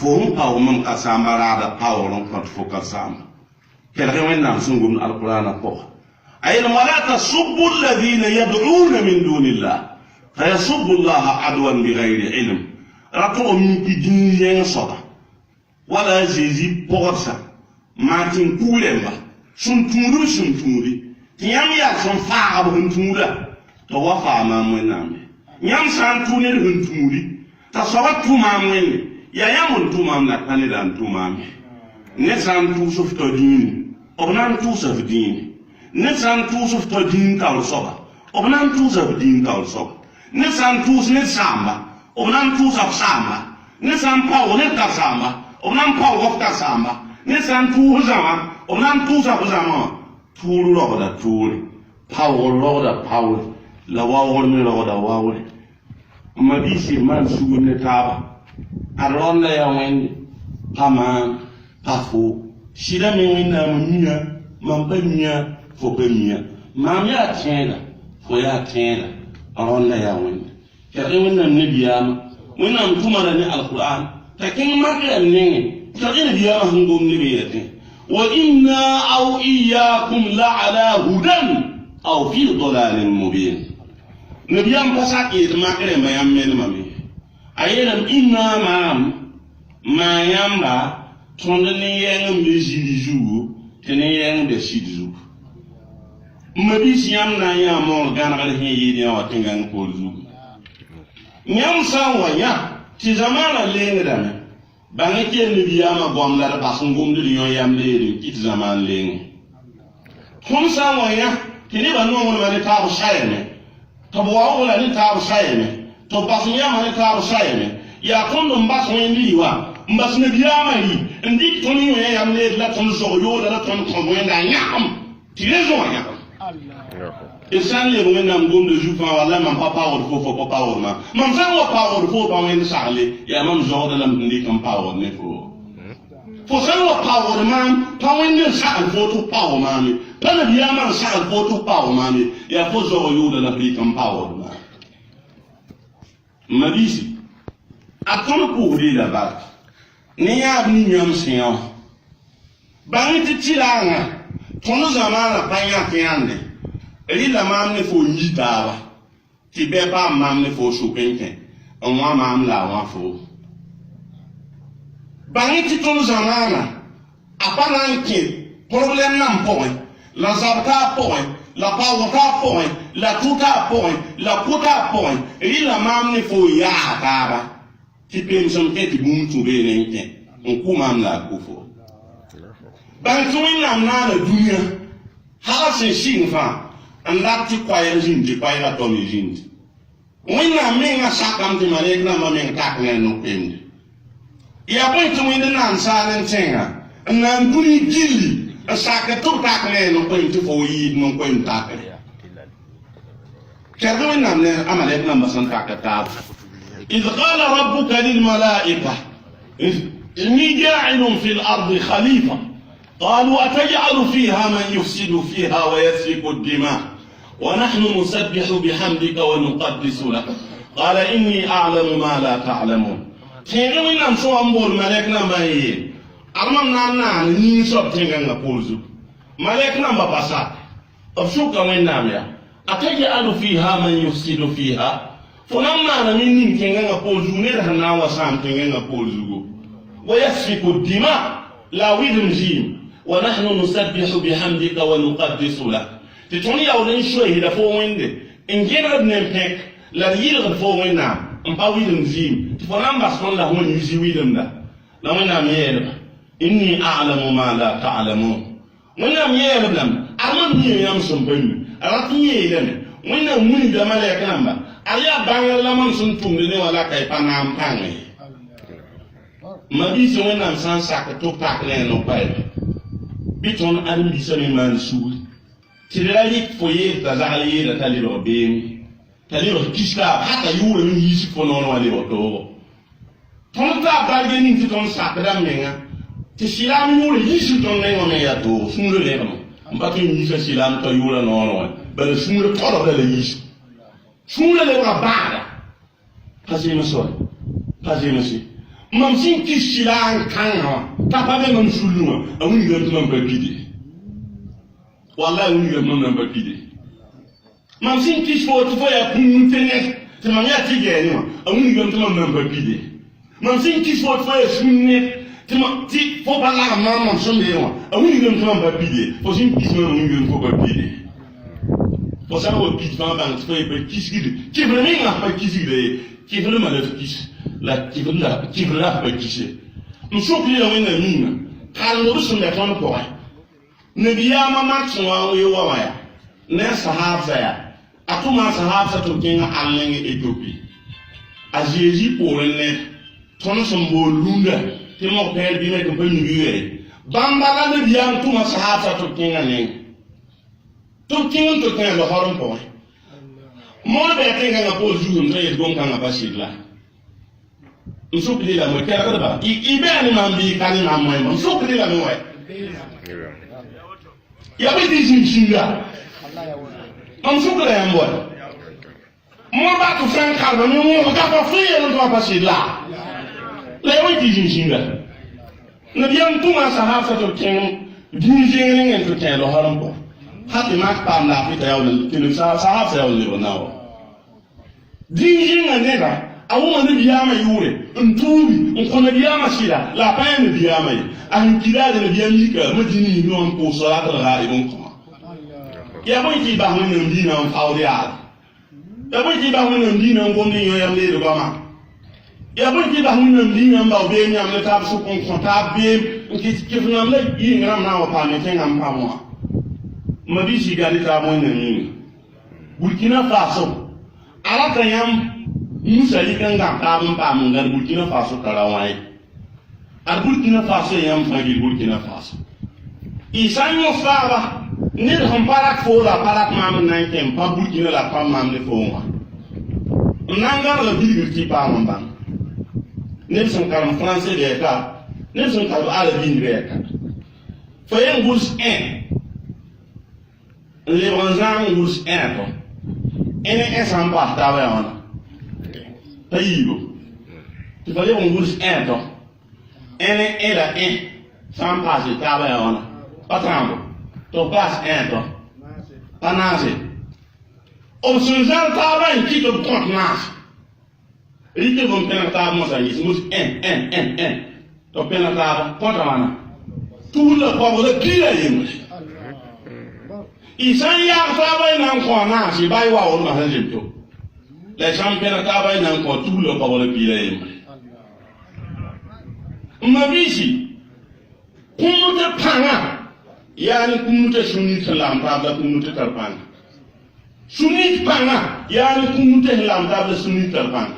فهم أو من قسام رادا أو فو قسام كلهم وين سنقول القرآن أقوى أي ولا تسبوا الذين يدعون من دون الله فيسبوا الله عدوا بغير علم راتو من كدين صدا ولا جيزي بورسا ما تنقولوا سنتمري تيام يا سنفاعب هنتمورا توفى ما منامي يام سانتوني هنتموري تصوت ما مني يا يام تومام لا كان تومامي نسان توسف تدين أبنان توسف دين نسان توسف تدين كالصبا أبنان توسف دين كالصبا نسان توس نسامبا أبنان توسف سامبا نسان باو نكاسامبا أبنان باو وفكاسامبا نسان توس زمان أبنان توسف زمان تول لغدا تول باو لغدا باو لواول من لغدا واول ما بيسي من سوون نتابا أرون لا يوين كمان كفو شيدا مين نامنيا مامبنيا فوبنيا ماميا تينا فويا تينا أرون لا يوين كأيوين النبيام وين أم تمرني القرآن لكن ما كان نيني كأين بيام هنقوم نبيته وإنا أو إياكم لعلى هدى أو في ضلال مبين نبيام بساكيت ما كان ما يعمل مامي أيام إنا ما يamba tondeni yang mejiju teni yang desidu mabisi yam na ya mo gana ga hin yidi wa tingan ko zu nyam san wanya ti zamana lenga dana bangi ke ni biyama bomlar basungum du yo yam le ti zaman lenga kun san wanya kini banu mo ma ta bu sayene to bo wala ni ta bu sayene to basunya ma ni ta bu sayene ya kondo mbaso ndi wa mbasne biyama yi ndi toni yo yam le la ton so yo la ton ko wenda nyam ti rezo ya Allah isan le mo nam gom de jufa wala man papa wor fo papa wor ma man san wa power fo ba wen sale ya man zo da lam ndi kam power ne fo san wa power man pa wen ne sale fo to power ma mi pa na biyama sale fo to power ma mi ya fo zo yo da la ndi kam power ma mabisi akon ko ri la ba ni ya ni nyam siyo bangi titilanga tono zamana panya tiande ri la mamne fo nyitaba ti be ba mamne fo supenke onwa mam la wa fo bangi titono zamana apana nke problem nam point la zabta point la pawata point la tuta point la puta point ri la mamne fo ya taba ti pension ke ti muntu be ne nke nku mam la kufo ban tuin nam na la dunia hala se shinfa anda ti kwaya jindi kwaya to mi jindi wina menga sakam ti mare na ma men tak ne no pende ya point tuin na ansalen tenga na nduni gili asaka to tak ne no point fo yi no point tak kerdo nam ne amale na masan tak ta إذ قال ربك للملائكة إني جاعل في الأرض خليفة قالوا أتجعل فيها من يفسد فيها ويسفك الدماء ونحن نسبح بحمدك ونقدس لك قال إني أعلم ما لا تعلمون تيغي من نمسو أمبول ملكنا ما هي أرمم نامنا نيسوب تيغي نقولزو ملكنا مباسا أفشوك من ناميا أتجعل فيها من يفسد فيها فلما أنا مني كنا نقول زونير هنا وسام كنا نقول زوجو ويسفك الدماء لا ويدم جيم ونحن نسبح بحمدك ونقدس لك تتوني أولين شوي هذا فوين ده إن جينا بنمتك لا يلغى فوين نام أم ويدم جيم تفلان بسون له من يجي ويدم ده لا من نام يرب إني أعلم ما لا تعلمون من نام يرب لم أمن يمسون بني أرتني يلم من نام من جمال يكلم aya bangal laman sun tumde ne wala kay panam pangi mabi so wona san sak to pak le no pay biton an bi so man sul tirali foye ta zali da tali ro be tali ro kista hata yure ni yisi fo no wale oto ton ta balge ni ton sak da menga ti silam yure yisi ton ne ngone ya to sun le no mbaki ni sa silam to yure no no ba sun le toro da le yisi Sula le rabada. Pazima soy. Pazima si. mam sin kishila kan ta pa be mam suluma awuni gam mam papide wallahi awuni gam mam papide mam sin kishfo to ya kun tenet te mam ya tige ni awuni gam mam papide mam sin kishfo to ya sunne te mam ti fo bala mam sonde ni awuni gam mam papide fo sin kishfo awuni gam fo papide fo sa wo kishfo ban fo e kishgide ki vraiment na pa kishgide ki vraiment na kish la kibla ba kise msukli la wena mina kan do sun da ton ko nabiya ma matsun wa yo wa ya ne sahaba ya atuma sahaba to kinga allen Ethiopia ajeji pour ne ton son bo lunga te mo per bi me ko ba ñu yere bamba la nabiya tuma sahaba to kinga ne to kinga lo horon ko mo be tinga na po ju no ye gon kan ba shidla msukli la mo kera ba ibe ani mambi kani na mo msukli la mo ya be dizin jinga msukli la mo mo ba to fran kalba ni mo ga fa fiye no to pasi la le we dizin jinga na biam tuma sahaba to ken dizin ngen to ken lo haram ko hati mak pam la fita ya wala kin sahaba ya wala na dizin ngen awuma ne biyama yure ntubi nkona biyama shira la paye ne biyama yi ankira de biyami ka madini no an ko salata la ibon ko ya boy ki ba mun ndi na fawri ala ya boy ki ba mun ndi na ngondi yo yam le ba ma ya boy ki ba mun ndi na ba be nyam le tab su kon ko tab be ki ki funam le yi ngram na wa pa me tenga mpa mo ma bi shi gali ta mo ni Burkina Faso ala kanyam Musa yi kan ga ta mun ba mun ga Burkina Faso karawai ar Burkina Faso yam fagi Burkina Faso isan yo fara ni hon parak fo la parak mam nan kem pa Burkina la pa mam ne fo wa nangar la bilgir ti pa mam ban ne son karam français de ka ne son karam arabe de ka fo yen gurs 1 le wanzan gurs 1 ko ene esan pa ta wa ona tayigo tu fallait on gurs 1 donc ene era 1 sans passer ta ba ona patrambo to passe 1 donc panase on se jante ta ba qui te compte nas il te bon pena ta mo sa yi mus 1 to pena ta ba contra mana tout le pauvre le qui là yim isan ya ta ba nan ko nas ba yi wa on ma hanjito les champions travaillent encore tout le corps le pire. Mabisi, kumute panga, yani kumute sunit lampada kumute terpang. Sunit panga, yani kumute lampada sunit terpang.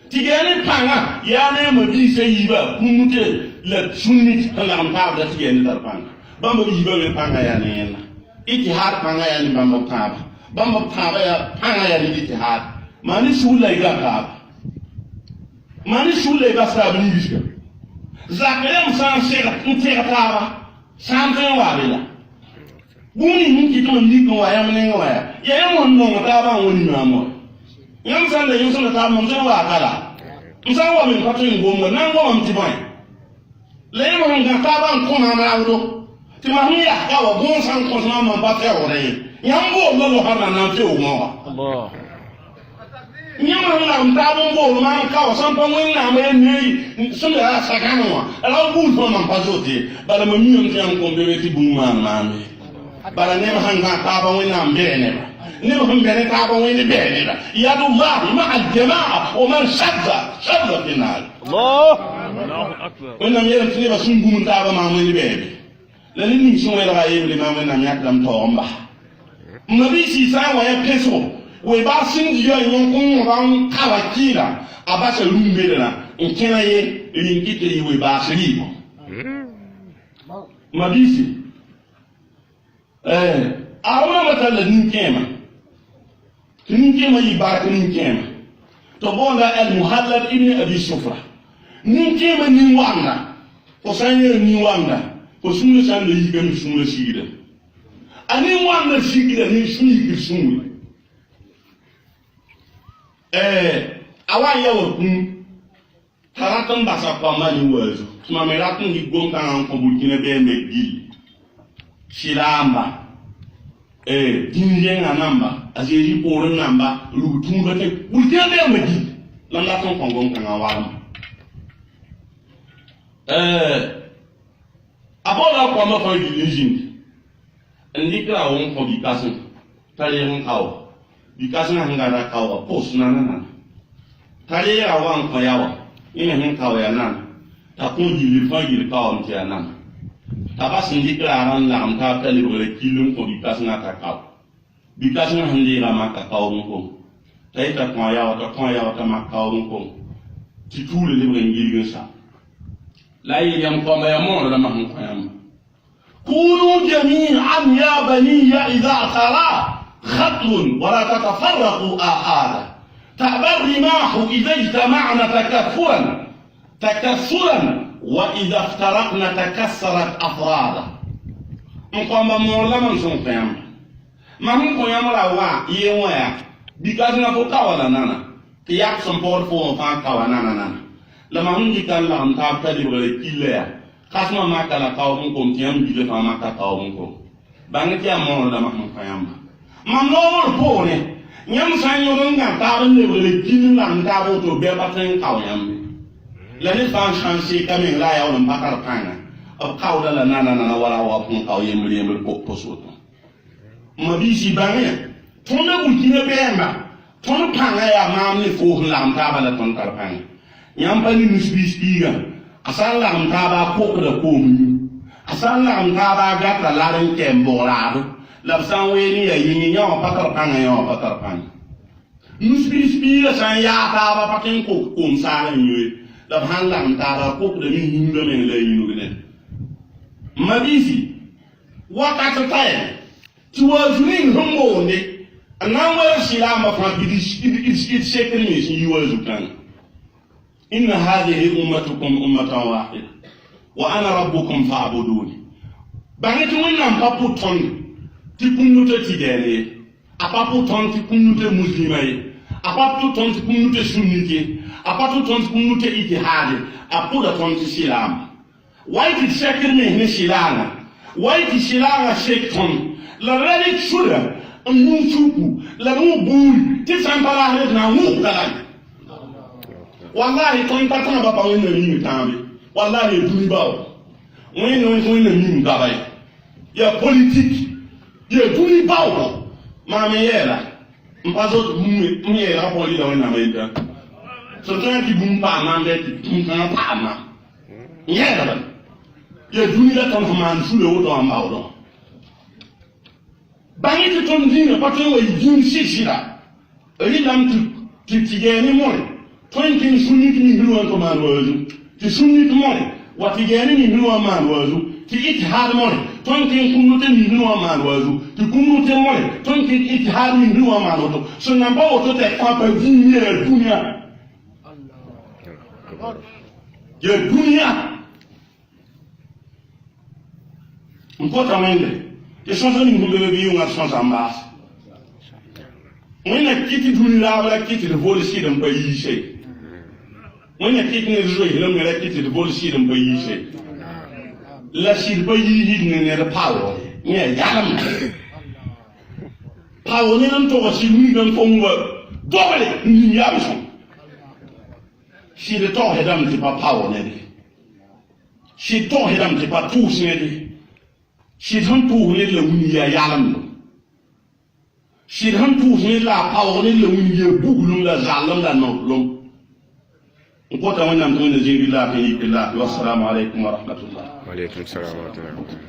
Tigani panga, yani mabisi iba kumute le sunit lampada tigani terpang. Bamba iba le panga yani ena. Itihad panga yani bamba taba. Bamba taba ya panga yani itihad. Mani shula iga kaba mani shula iga sabu ni bishka zakere msan sega kaba santen wabila buni niki to ndiko wa yamne ngwa ya mo no kaba woni mamo yam san da yuso ta mo msan wa kala msan wa min patu ngombo na ngwa mtibon le mo nga kaba ko na mawdo ti ma hiya ka wa gon san ko na mo ba te ore yambo lo hana na te o mo Allah nyama la mtabo ngolo man ka wasampa mwina ameni sunde ala sakanwa ala bu to man pazote bala mamio mtyan kombe ti bu man mame bala ne hanga ka ba mwina mbene ne ba mbene ka ba mwina bene ya Allah ma al jamaa wa man shadda final Allah akbar wena miyere tini ba sungu mtaba ma mwina bebe la ni sunwe la yebe ma mwina myakam tomba mnabisi sawa ya peso we ba sin yo yon kun ran kawakila abasha lumbela nkena ye linkite yi we ba shiri mabisi awon matala ninkema yi ba ninkema to bonda al muhallab ibn abi sufra ninkema ni wanda o sanye ni wanda o sunna san yi gami sunna shida ani wanda shida ni sunni sunni awan yawo kun Taratan basa kwamba ni uwezo. Tumameraku ni gonga nko Burkina Faso gili. Shilamba. Dinje namba. Ajeji pore namba. Lutunga te Burkina Faso gili. Landa ton kongonga ngawala. Abola kwamba fa gili jingi. Ndikra won ko bikasun. Tale won kawo. Bikasun ngara kawo post nana. Tale ya wan ko yawa. Ina hin kawo ya nan ta kun jili fa jili kawo mti ya nan ta ba sin dikra ran la am ta tali bole kilun ko bikas na ta kawo bikas na handi ra ma ka kawo ko ta ita ko ya ta ma kawo ko ti tule le bre ngiri sa la yi yam ko ma ya mo la ma han ko yam kunu jami'an ya bani ya idha tara khatun wa la tatafarraqu ahada تأبى الرماح إذا اجتمعنا تكثرا وإذا افترقنا تكسرت أفرادا نقوم بمولا من سنقيام ما هم قيام روا يوم بيكازنا فوقا ولا نانا كياك سنبور فوق فانكا ونانا نانا لما هم جيكان لهم تابتالي بغلي كيليا خاسما ما كلا قومكم تيام بيجي فما كاومكم بانتيا مولا ما هم قيام ما نور بوني nyam san yoron ga taron ne wele kin la ndabo to be batren kaw yam la ne fan chance kamen la ya won bakar kana ab kaw la nana wala wa pun kaw yem ko posoto ma bi si bange ton me bu kine be ma ton panga ya mam ne fo la ndaba la ton tar panga nyam pa ni musbi spiga asal la ndaba ko da ko mu asal la ndaba ga ta la ren kembo la Labsan weni ya yini nyawa patar panga nyawa patar panga. Nuspiri la san ya taba patin ko sala nywe. Labhan lam taba ko de min hinga men la yinu gene. Mabisi wakata taye. Tuwazuni humbo ne. Anamwa silama fa bidish it shekri shi yuwazu kan. Inna hadhihi ummatukum ummatan wahida wa ana rabbukum fa'buduni. Bangitu wannan papu ton ti kunnute tigene apapu ton ti kunnute muslimaye apapu ton ti kunnute sunnite apapu ton ti kunnute ijtihadi apuda ton ti silama waiti shekir ne silama waiti silama shekton la rali chura munchuku la mubul ti sampala hare na mukala wallahi ton patana baba wena ni tambe wallahi duni bawo wena ni ngabay ya politique ye tuni bawo mama yela mpazo mu yela poli da wena maida so to ti bumpa mande ti tuna pama yela ye tuni la ton man su le wodo amba wodo bangi ti ton dina pato we jin sisira ri lam ti geni mo ton kin sunni ni hiru to man wozu ti sunni mo wa ti geni ni hiru man wozu ti ithad mo ton kin kunnute ni hiru man wozu ti kunnute mo ton kin ithad ni hiru man wozu so namba woto te kwa pa dinye dunia ye dunia mpota mwende ye sonso ni ngumbe bi yunga sonso amba mwene kiti dunia wala kiti de volisi de mpa yise mwene kiti ne zo ile mwene kiti de volisi de mpa yise la silba yi ne ne pawo ne yalam pawo ne nan to si ni nan fonga dogale ni yamso si de to hedam ti pa pawo ne si to hedam ti pa tous ne si han tu ne le wuni ya yalam si han tu ne la pawo ne le wuni ya bugulum la zalam la no lom ko ta wannan to ne jin billahi billahi wassalamu alaikum wa rahmatullah wa alaikum assalam wa rahmatullah